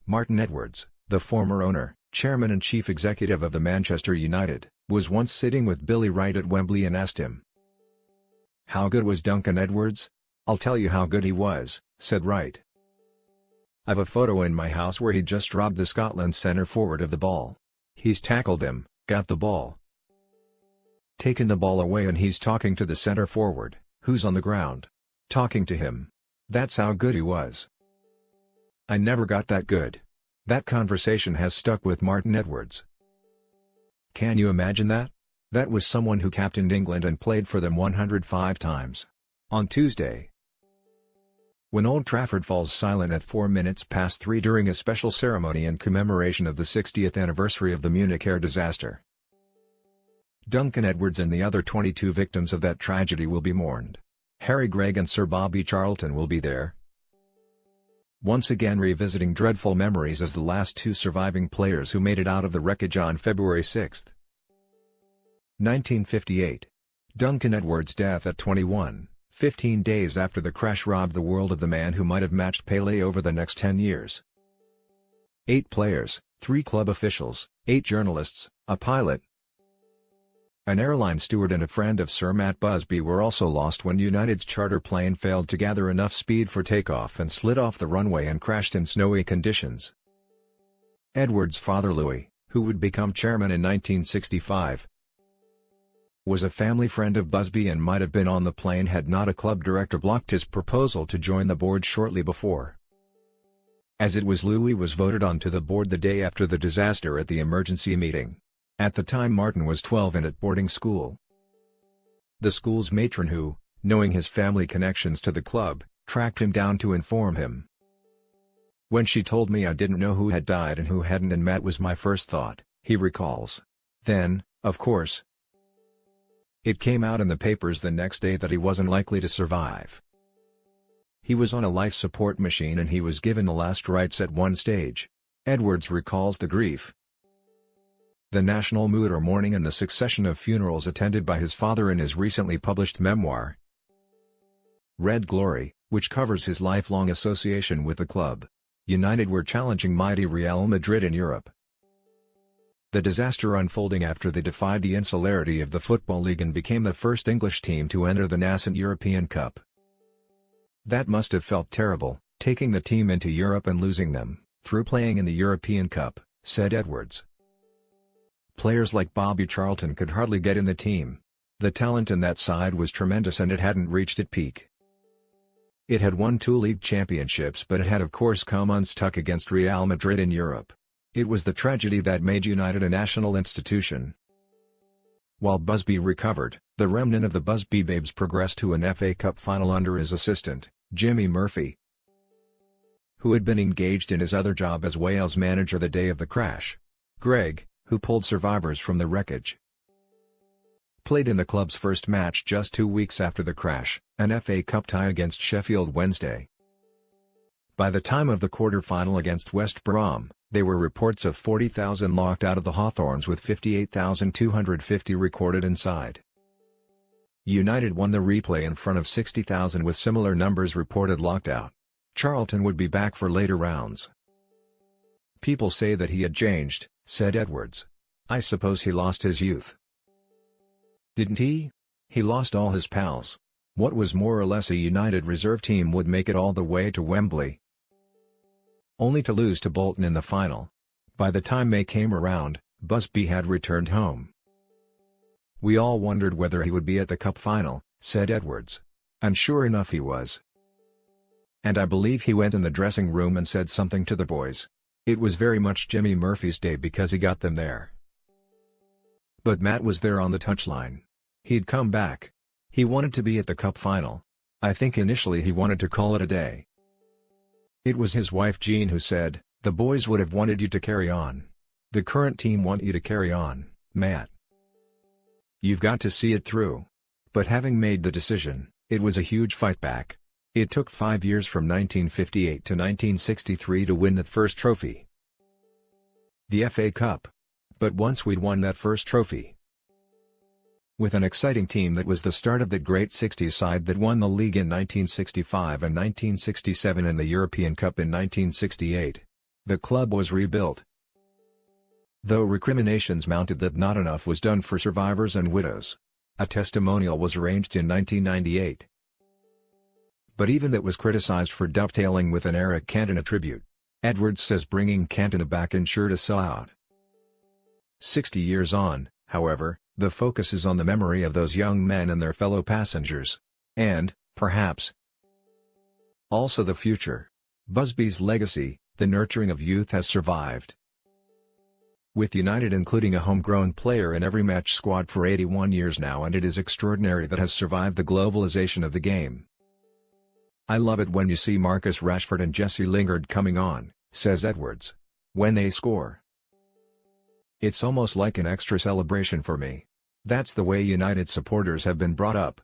Martin Edwards, the former owner, chairman and chief executive of the Manchester United, was once sitting with Billy Wright at Wembley and asked him, "How good was Duncan Edwards?" "I'll tell you how good he was," said Wright. "I've a photo in my house where he just robbed the Scotland centre forward of the ball. He's tackled him, got the ball, taken the ball away, and he's talking to the centre forward, who's on the ground, talking to him. That's how good he was. I never got that good." That conversation has stuck with Martin Edwards. Can you imagine that? That was someone who captained England and played for them 105 times. On Tuesday, when Old Trafford falls silent at 3 during a special ceremony in commemoration of the 60th anniversary of the Munich Air Disaster, Duncan Edwards and the other 22 victims of that tragedy will be mourned. Harry Gregg and Sir Bobby Charlton will be there, once again revisiting dreadful memories as the last two surviving players who made it out of the wreckage on February 6, 1958. Duncan Edwards' death at 21, 15 days after the crash, robbed the world of the man who might have matched Pelé over the next 10 years. 8 players, 3 club officials, 8 journalists, a pilot, an airline steward and a friend of Sir Matt Busby were also lost when United's charter plane failed to gather enough speed for takeoff and slid off the runway and crashed in snowy conditions. Edwards' father Louis, who would become chairman in 1965, was a family friend of Busby and might have been on the plane had not a club director blocked his proposal to join the board shortly before. As it was, Louis was voted onto the board the day after the disaster at the emergency meeting. At the time Martin was 12 and at boarding school. The school's matron, who, knowing his family connections to the club, tracked him down to inform him. "When she told me, I didn't know who had died and who hadn't, and Matt was my first thought," he recalls. Then, of course, it came out in the papers the next day that he wasn't likely to survive. He was on a life support machine and he was given the last rites at one stage. Edwards recalls the grief, the national mood or mourning, and the succession of funerals attended by his father in his recently published memoir, Red Glory, which covers his lifelong association with the club. United were challenging mighty Real Madrid in Europe. The disaster unfolding after they defied the insularity of the Football League and became the first English team to enter the nascent European Cup. That must have felt terrible, taking the team into Europe and losing them, through playing in the European Cup, said Edwards. Players like Bobby Charlton could hardly get in the team. The talent in that side was tremendous and it hadn't reached its peak. It had won 2 league championships, but it had of course come unstuck against Real Madrid in Europe. It was the tragedy that made United a national institution. While Busby recovered, the remnant of the Busby Babes progressed to an FA Cup final under his assistant, Jimmy Murphy, who had been engaged in his other job as Wales manager the day of the crash. Gregg, who pulled survivors from the wreckage, played in the club's first match just 2 weeks after the crash, an FA Cup tie against Sheffield Wednesday. By the time of the quarter-final against West Brom, there were reports of 40,000 locked out of the Hawthorns with 58,250 recorded inside. United won the replay in front of 60,000 with similar numbers reported locked out. Charlton would be back for later rounds. "People say that he had changed," said Edwards. "I suppose he lost his youth." Didn't he? He lost all his pals. What was more or less a United reserve team would make it all the way to Wembley, only to lose to Bolton in the final. By the time May came around, Busby had returned home. "We all wondered whether he would be at the cup final," said Edwards. "And sure enough he was. And I believe he went in the dressing room and said something to the boys. It was very much Jimmy Murphy's day because he got them there. But Matt was there on the touchline. He'd come back. He wanted to be at the cup final. I think initially he wanted to call it a day. It was his wife Jean who said, 'The boys would have wanted you to carry on. The current team want you to carry on, Matt. You've got to see it through.' But having made the decision, it was a huge fight back. It took 5 years from 1958 to 1963 to win that first trophy, the FA Cup. But once we'd won that first trophy, with an exciting team that was the start of that great 60s side that won the league in 1965 and 1967 and the European Cup in 1968, The club was rebuilt. Though recriminations mounted that not enough was done for survivors and widows. A testimonial was arranged in 1998. But even that was criticized for dovetailing with an Eric Cantona tribute. Edwards says bringing Cantona back ensured a sellout. 60 years on, however, the focus is on the memory of those young men and their fellow passengers. And, perhaps, also the future. Busby's legacy, the nurturing of youth, has survived. With United including a homegrown player in every match squad for 81 years now, and it is extraordinary that has survived the globalization of the game. I love it when you see Marcus Rashford and Jesse Lingard coming on, says Edwards. When they score, it's almost like an extra celebration for me. That's the way United supporters have been brought up.